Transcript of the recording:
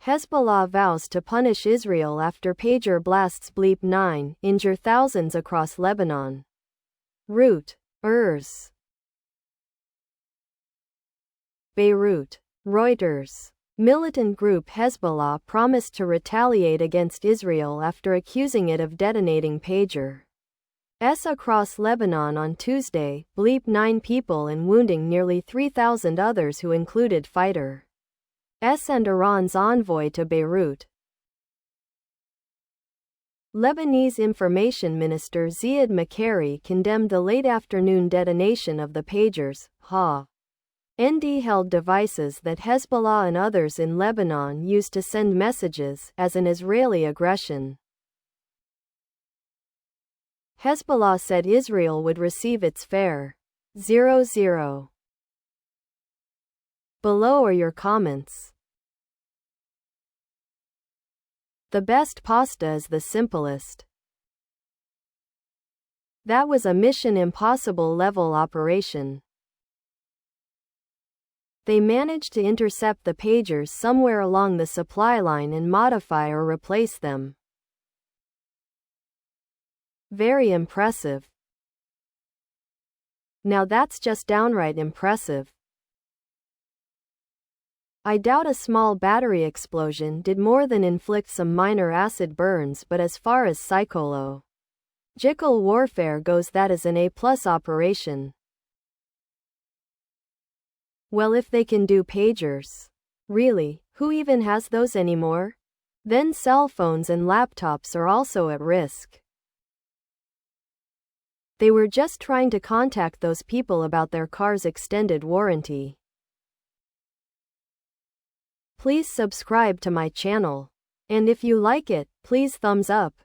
Hezbollah vows to punish Israel after pager blasts bleep 9, injure thousands across Lebanon. Reuters. Beirut. Reuters. Militant group Hezbollah promised to retaliate against Israel after accusing it of detonating pagers across Lebanon on Tuesday, bleep 9 people and wounding nearly 3,000 others who included fighters and Iran's envoy to Beirut. Lebanese Information Minister Ziad Makary condemned the late-afternoon detonation of the pagers, handheld devices that Hezbollah and others in Lebanon used to send messages, as an Israeli aggression. Hezbollah said Israel would receive its fair. 00. Below are your comments. The best pasta is the simplest. That was a Mission Impossible level operation. They managed to intercept the pagers somewhere along the supply line and modify or replace them. Very impressive. Now that's just downright impressive. I doubt a small battery explosion did more than inflict some minor acid burns, but as far as psychological warfare goes, that is an A+ operation. Well, if they can do pagers. Really, who even has those anymore? Then cell phones and laptops are also at risk. They were just trying to contact those people about their car's extended warranty. Please subscribe to my channel. And if you like it, please thumbs up.